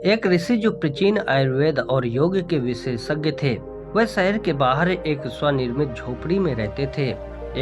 एक ऋषि जो प्राचीन आयुर्वेद और योग के विशेषज्ञ थे, वह शहर के बाहर एक स्वनिर्मित झोपड़ी में रहते थे।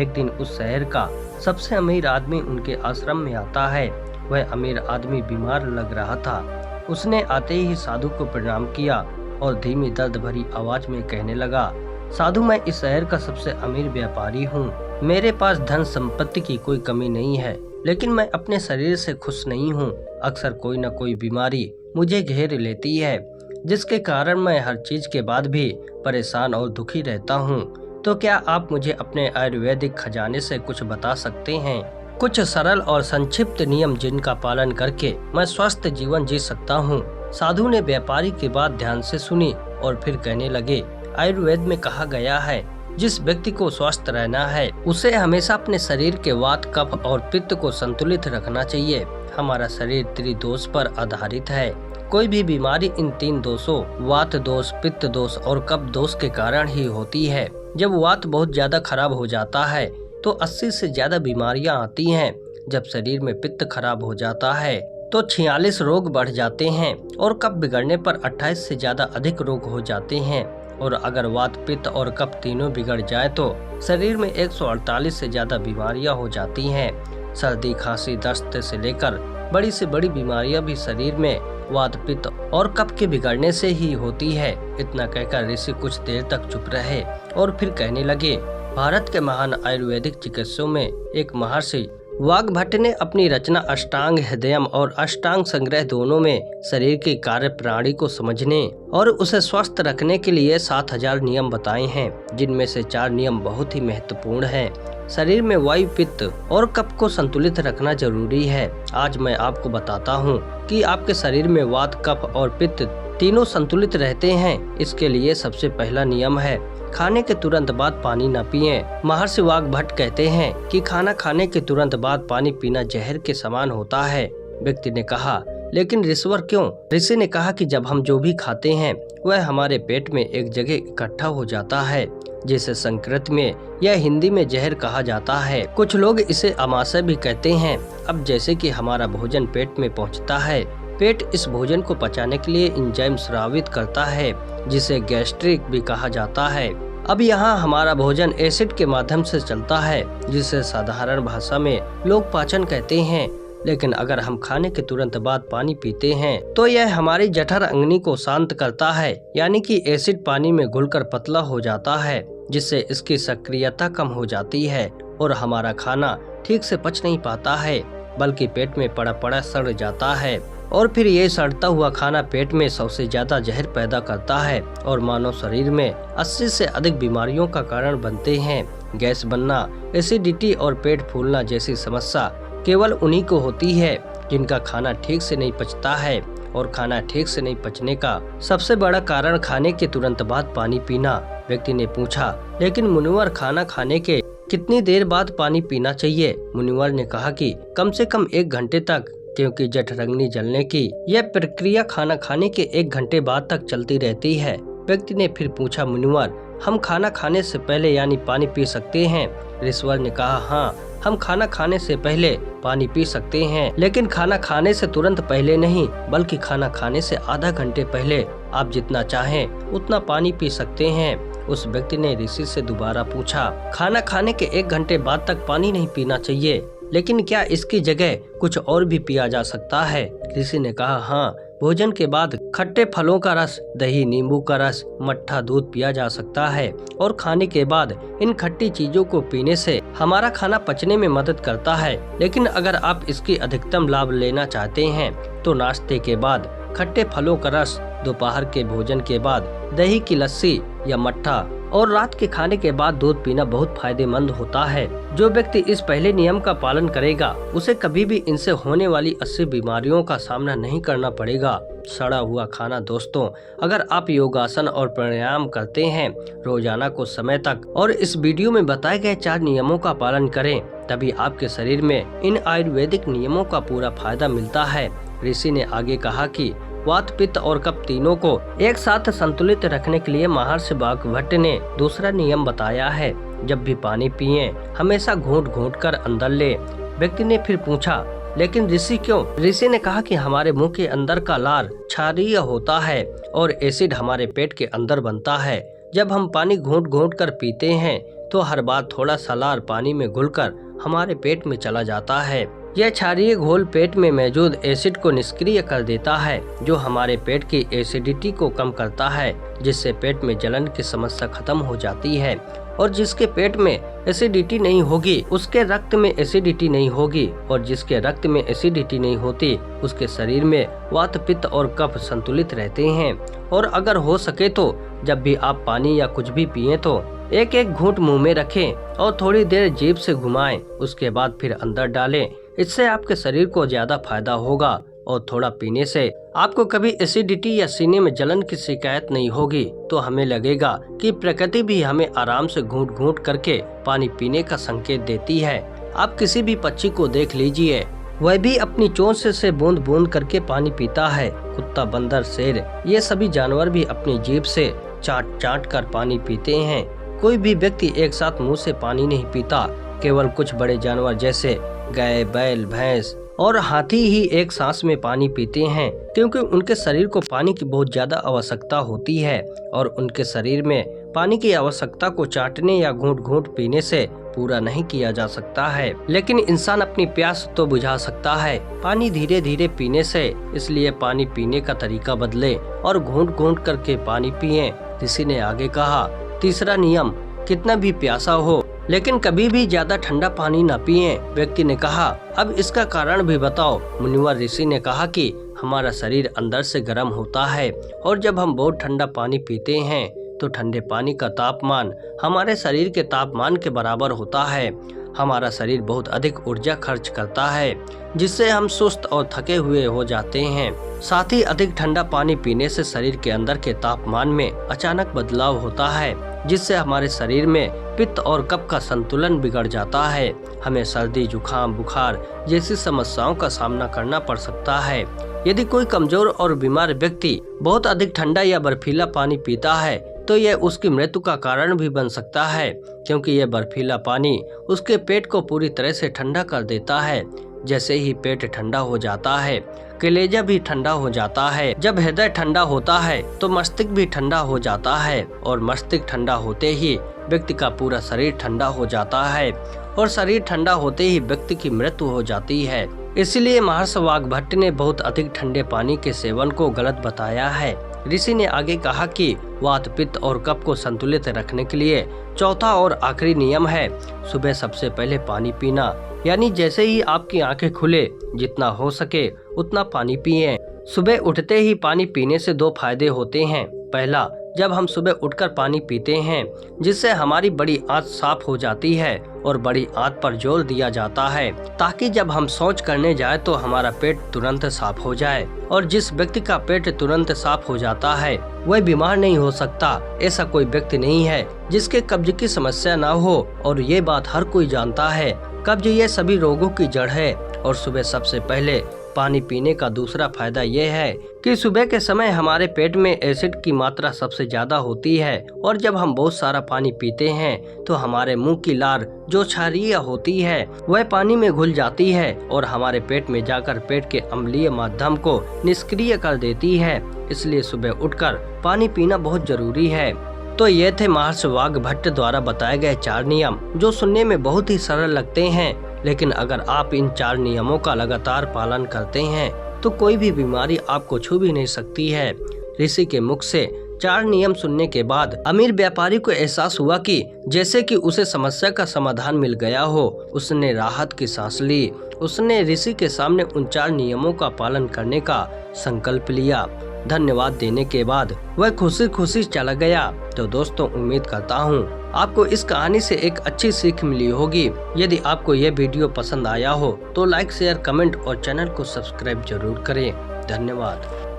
एक दिन उस शहर का सबसे अमीर आदमी उनके आश्रम में आता है। वह अमीर आदमी बीमार लग रहा था। उसने आते ही साधु को प्रणाम किया और धीमी दर्द भरी आवाज में कहने लगा, साधु, मैं इस शहर का सबसे अमीर व्यापारी हूँ। मेरे पास धन संपत्ति की कोई कमी नहीं है, लेकिन मैं अपने शरीर से खुश नहीं हूँ। अक्सर कोई न कोई बीमारी मुझे घेर लेती है, जिसके कारण मैं हर चीज के बाद भी परेशान और दुखी रहता हूँ। तो क्या आप मुझे अपने आयुर्वेदिक खजाने से कुछ बता सकते हैं? कुछ सरल और संक्षिप्त नियम जिनका पालन करके मैं स्वस्थ जीवन जी सकता हूँ। साधु ने व्यापारी की बात ध्यान से सुनी और फिर कहने लगे, आयुर्वेद में कहा गया है, जिस व्यक्ति को स्वस्थ रहना है उसे हमेशा अपने शरीर के वात, कफ और पित्त को संतुलित रखना चाहिए। हमारा शरीर त्रिदोष पर आधारित है। कोई भी बीमारी इन तीन दोषों, वात दोष, पित्त दोष और कफ दोष के कारण ही होती है। जब वात बहुत ज्यादा खराब हो जाता है तो 80 से ज्यादा बीमारियां आती हैं। जब शरीर में पित्त खराब हो जाता है तो 46 रोग बढ़ जाते हैं और कफ बिगड़ने पर 28 से ज्यादा अधिक रोग हो जाते हैं। और अगर वात, पित्त और कफ तीनों बिगड़ जाए तो शरीर में 148 से ज्यादा बीमारियां हो जाती हैं। सर्दी, खांसी, दस्त से लेकर बड़ी से बड़ी बीमारियां भी शरीर में वात, पित्त और कफ के बिगड़ने से ही होती है। इतना कहकर ऋषि कुछ देर तक चुप रहे और फिर कहने लगे, भारत के महान आयुर्वेदिक चिकित्सकों में एक महर्षि वाग्भट ने अपनी रचना अष्टांग हृदयम और अष्टांग संग्रह दोनों में शरीर की कार्य प्रणाली को समझने और उसे स्वस्थ रखने के लिए 7000 नियम बताए हैं, जिनमें से 4 नियम बहुत ही महत्वपूर्ण हैं। शरीर में वायु, पित्त और कफ को संतुलित रखना जरूरी है। आज मैं आपको बताता हूँ कि आपके शरीर में वात, कफ और पित्त तीनों संतुलित रहते हैं। इसके लिए सबसे पहला नियम है, खाने के तुरंत बाद पानी न पिएं। महर्षि वाग्भट कहते हैं कि खाना खाने के तुरंत बाद पानी पीना जहर के समान होता है। व्यक्ति ने कहा, लेकिन ऋषिवर क्यों? ऋषि ने कहा कि जब हम जो भी खाते हैं वह हमारे पेट में एक जगह इकट्ठा हो जाता है, जिसे संस्कृत में या हिंदी में जहर कहा जाता है। कुछ लोग इसे अमाशय भी कहते हैं। अब जैसे कि हमारा भोजन पेट में पहुंचता है, पेट इस भोजन को पचाने के लिए एंजाइम स्रावित करता है, जिसे गैस्ट्रिक भी कहा जाता है। अब यहाँ हमारा भोजन एसिड के माध्यम से चलता है, जिसे साधारण भाषा में लोग पाचन कहते हैं। लेकिन अगर हम खाने के तुरंत बाद पानी पीते हैं तो यह हमारी जठर अग्नि को शांत करता है, यानी कि एसिड पानी में घुलकर पतला हो जाता है, जिससे इसकी सक्रियता कम हो जाती है और हमारा खाना ठीक से पच नहीं पाता है, बल्कि पेट में पड़ा पड़ा सड़ जाता है। और फिर ये सड़ता हुआ खाना पेट में 100 से ज्यादा जहर पैदा करता है और मानव शरीर में 80 से अधिक बीमारियों का कारण बनते हैं। गैस बनना, एसिडिटी और पेट फूलना जैसी समस्या केवल उन्हीं को होती है जिनका खाना ठीक से नहीं पचता है। और खाना ठीक से नहीं पचने का सबसे बड़ा कारण खाने के तुरंत बाद पानी पीना। व्यक्ति ने पूछा, लेकिन मुनिवर, खाना खाने के कितनी देर बाद पानी पीना चाहिए? मुनिवर ने कहा कि कम से कम 1 घंटे तक, क्योंकि जठराग्नि जलने की यह प्रक्रिया खाना खाने के 1 घंटे बाद तक चलती रहती है। व्यक्ति ने फिर पूछा, मुनिवर, हम खाना खाने से पहले यानी पानी पी सकते हैं? ऋषिवर ने कहा, हाँ, हम खाना खाने से पहले पानी पी सकते हैं, लेकिन खाना खाने से तुरंत पहले नहीं, बल्कि खाना खाने से आधा घंटे पहले आप जितना चाहें उतना पानी पी सकते हैं। उस व्यक्ति ने ऋषि से दोबारा पूछा, खाना खाने के 1 घंटे बाद तक पानी नहीं पीना चाहिए, लेकिन क्या इसकी जगह कुछ और भी पिया जा सकता है? ऋषि ने कहा, हाँ, भोजन के बाद खट्टे फलों का रस, दही, नींबू का रस, मट्ठा, दूध पिया जा सकता है। और खाने के बाद इन खट्टी चीजों को पीने से हमारा खाना पचने में मदद करता है। लेकिन अगर आप इसकी अधिकतम लाभ लेना चाहते हैं तो नाश्ते के बाद खट्टे फलों का रस, दोपहर के भोजन के बाद दही की लस्सी या मट्ठा और रात के खाने के बाद दूध पीना बहुत फायदेमंद होता है। जो व्यक्ति इस पहले नियम का पालन करेगा उसे कभी भी इनसे होने वाली 80 बीमारियों का सामना नहीं करना पड़ेगा। सड़ा हुआ खाना दोस्तों, अगर आप योगासन और प्राणायाम करते हैं रोजाना कुछ समय तक और इस वीडियो में बताए गए 4 नियमों का पालन करें, तभी आपके शरीर में इन आयुर्वेदिक नियमों का पूरा फायदा मिलता है। ऋषि ने आगे कहा कि वात, पित्त और कफ तीनों को एक साथ संतुलित रखने के लिए महर्षि वाग्भट ने दूसरा नियम बताया है, जब भी पानी पिएं हमेशा घूंट घूंट कर अंदर ले। व्यक्ति ने फिर पूछा, लेकिन ऋषि क्यों? ऋषि ने कहा कि हमारे मुंह के अंदर का लार क्षारीय होता है और एसिड हमारे पेट के अंदर बनता है। जब हम पानी घूंट घूंट कर पीते हैं तो हर बार थोड़ा सा लार पानी में घुलकर हमारे पेट में चला जाता है। यह क्षारीय घोल पेट में मौजूद एसिड को निष्क्रिय कर देता है, जो हमारे पेट की एसिडिटी को कम करता है, जिससे पेट में जलन की समस्या खत्म हो जाती है। और जिसके पेट में एसिडिटी नहीं होगी उसके रक्त में एसिडिटी नहीं होगी, और जिसके रक्त में एसिडिटी नहीं होती उसके शरीर में वात पित्त और कफ संतुलित रहते हैं। और अगर हो सके तो जब भी आप पानी या कुछ भी पिए तो एक एक घूंट मुंह में रखें और थोड़ी देर जीभ से घुमाएं, उसके बाद फिर अंदर डालें। इससे आपके शरीर को ज्यादा फायदा होगा और थोड़ा पीने से आपको कभी एसिडिटी या सीने में जलन की शिकायत नहीं होगी। तो हमें लगेगा कि प्रकृति भी हमें आराम से घूंट घूंट करके पानी पीने का संकेत देती है। आप किसी भी पक्षी को देख लीजिए, वह भी अपनी चोंच से बूंद बूंद करके पानी पीता है। कुत्ता, बंदर, शेर, ये सभी जानवर भी अपनी जीभ से चाट चाट कर पानी पीते हैं। कोई भी व्यक्ति एक साथ मुंह से पानी नहीं पीता। केवल कुछ बड़े जानवर जैसे गाय, बैल, भैंस और हाथी ही एक सांस में पानी पीते हैं, क्योंकि उनके शरीर को पानी की बहुत ज्यादा आवश्यकता होती है और उनके शरीर में पानी की आवश्यकता को चाटने या घूंट घूंट पीने से पूरा नहीं किया जा सकता है। लेकिन इंसान अपनी प्यास तो बुझा सकता है पानी धीरे धीरे पीने से। इसलिए पानी पीने का तरीका बदले और घूंट घूंट करके पानी पिए। ऋषि ने आगे कहा, तीसरा नियम, कितना भी प्यासा हो लेकिन कभी भी ज्यादा ठंडा पानी न पिए। व्यक्ति ने कहा, अब इसका कारण भी बताओ। मुनिवर ऋषि ने कहा कि हमारा शरीर अंदर से गर्म होता है और जब हम बहुत ठंडा पानी पीते हैं तो ठंडे पानी का तापमान हमारे शरीर के तापमान के बराबर होता है। हमारा शरीर बहुत अधिक ऊर्जा खर्च करता है, जिससे हम सुस्त और थके हुए हो जाते हैं। साथ ही अधिक ठंडा पानी पीने से शरीर के अंदर के तापमान में अचानक बदलाव होता है, जिससे हमारे शरीर में पित्त और कफ का संतुलन बिगड़ जाता है। हमें सर्दी, जुकाम, बुखार जैसी समस्याओं का सामना करना पड़ सकता है। यदि कोई कमजोर और बीमार व्यक्ति बहुत अधिक ठंडा या बर्फीला पानी पीता है तो यह उसकी मृत्यु का कारण भी बन सकता है, क्योंकि यह बर्फीला पानी उसके पेट को पूरी तरह से ठंडा कर देता है। जैसे ही पेट ठंडा हो जाता है, कलेजा भी ठंडा हो जाता है। जब हृदय ठंडा होता है तो मस्तिष्क भी ठंडा हो जाता है, और मस्तिष्क ठंडा होते ही व्यक्ति का पूरा शरीर ठंडा हो जाता है, और शरीर ठंडा होते ही व्यक्ति की मृत्यु हो जाती है। इसलिए महर्षि वाग्भट ने बहुत अधिक ठंडे पानी के सेवन को गलत बताया है। ऋषि ने आगे कहा कि वात, पित्त और कफ को संतुलित रखने के लिए चौथा और आखिरी नियम है, सुबह सबसे पहले पानी पीना। यानी जैसे ही आपकी आंखें खुले, जितना हो सके उतना पानी पिएं। सुबह उठते ही पानी पीने से दो फायदे होते हैं। पहला, जब हम सुबह उठकर पानी पीते हैं जिससे हमारी बड़ी आंत साफ हो जाती है और बड़ी आंत पर जोर दिया जाता है, ताकि जब हम शौच करने जाए तो हमारा पेट तुरंत साफ हो जाए। और जिस व्यक्ति का पेट तुरंत साफ हो जाता है वह बीमार नहीं हो सकता। ऐसा कोई व्यक्ति नहीं है जिसके कब्ज की समस्या ना हो, और ये बात हर कोई जानता है। कब्ज ये सभी रोगों की जड़ है। और सुबह सबसे पहले पानी पीने का दूसरा फायदा यह है कि सुबह के समय हमारे पेट में एसिड की मात्रा सबसे ज्यादा होती है, और जब हम बहुत सारा पानी पीते हैं तो हमारे मुंह की लार जो क्षारीय होती है वह पानी में घुल जाती है और हमारे पेट में जाकर पेट के अम्लीय माध्यम को निष्क्रिय कर देती है। इसलिए सुबह उठकर पानी पीना बहुत जरूरी है। तो ये थे महर्षि वाग्भट द्वारा बताए गए 4 नियम, जो सुनने में बहुत ही सरल लगते हैं, लेकिन अगर आप इन 4 नियमों का लगातार पालन करते हैं तो कोई भी बीमारी आपको छू भी नहीं सकती है। ऋषि के मुख से 4 नियम सुनने के बाद अमीर व्यापारी को एहसास हुआ कि जैसे कि उसे समस्या का समाधान मिल गया हो। उसने राहत की सांस ली। उसने ऋषि के सामने उन 4 नियमों का पालन करने का संकल्प लिया। धन्यवाद देने के बाद वह खुशी खुशी चला गया। तो दोस्तों, उम्मीद करता हूँ आपको इस कहानी से एक अच्छी सीख मिली होगी। यदि आपको यह वीडियो पसंद आया हो तो लाइक, शेयर, कमेंट और चैनल को सब्सक्राइब जरूर करें। धन्यवाद।